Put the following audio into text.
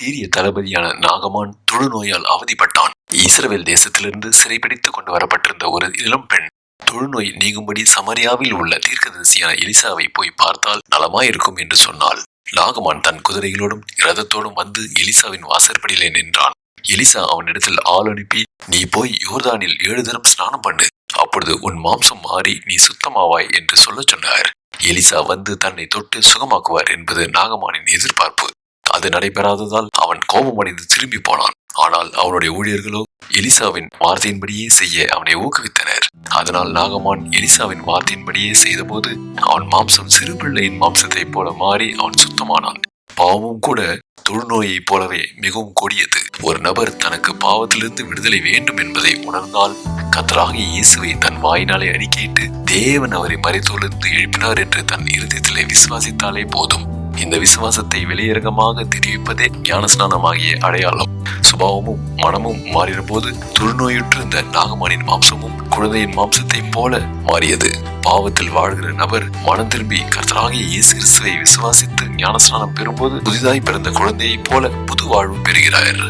சீரிய தளபதியான நாகமான் தொழுநோயால் அவதிப்பட்டான். இஸ்ரவேல் தேசத்திலிருந்து சிறைபிடித்துக் கொண்டு வரப்பட்டிருந்த ஒரு இளம் பெண் தொழுநோய் நீங்கும்படி சமரியாவில் உள்ள தீர்க்கதரிசியான எலிசாவை போய் பார்த்தால் நலமாயிருக்கும் என்று சொன்னாள். நாகமான் தன் குதிரைகளோடும் இரதத்தோடும் வந்து எலிசாவின் வாசற்படியிலே நின்றான். எலிசா அவனிடத்தில் ஆள் அனுப்பி, நீ போய் யோர்தானில் 7 தரம் ஸ்நானம் பண்ணு, அப்பொழுது உன் மாம்சம் மாறி நீ சுத்தமாவாய் என்று சொல்ல சொன்னார். எலிசா வந்து தன்னை தொட்டு சுகமாக்குவார் என்பது நாகமானின் எதிர்பார்ப்பு. அது நடைபெறாததால் அவன் கோபமடைந்து திரும்பி போனான். ஆனால் அவனுடைய ஊழியர்களோ எலிசாவின் வார்த்தையின்படியே செய்ய அவனை ஊக்குவித்தனர். அதனால் நாகமான் எலிசாவின் வார்த்தையின்படியே செய்தபோது அவன் மாம்சம் சிறு பிள்ளையின் மாம்சத்தை போல மாறி அவன் சுத்தமானான். பாவமும் கூட தொழுநோயை போலவே மிகவும் கொடியது. ஒரு நபர் தனக்கு பாவத்திலிருந்து விடுதலை வேண்டும் என்பதை உணர்ந்தால் கர்த்தராகிய இயேசுவை தன் வாயினாலே அறிக்கையிட்டு தேவன் அவரை மரித்தோரிலிருந்து எழுப்பினார் என்று தன் இருதயத்திலே விசுவாசித்தாலே போதும். இந்த விசுவாசத்தை வெளியரங்கமாக தெரிவிப்பதே ஞானஸ்நானமாகிய அடையாளம். சுபாவமும் மனமும் மாறின போது தொழுநோயுற்றிருந்த நாகமானின் மாம்சமும் குழந்தையின் மாம்சத்தை போல மாறியது. பாவத்தில் வாழ்கிற நபர் மனம் திரும்பி கர்த்தராகிய இயேசு கிறிஸ்துவை விசுவாசித்து ஞானஸ்நானம் பெறும்போது புதிதாய் பிறந்த குழந்தையை போல புது வாழ்வு பெறுகிறார்.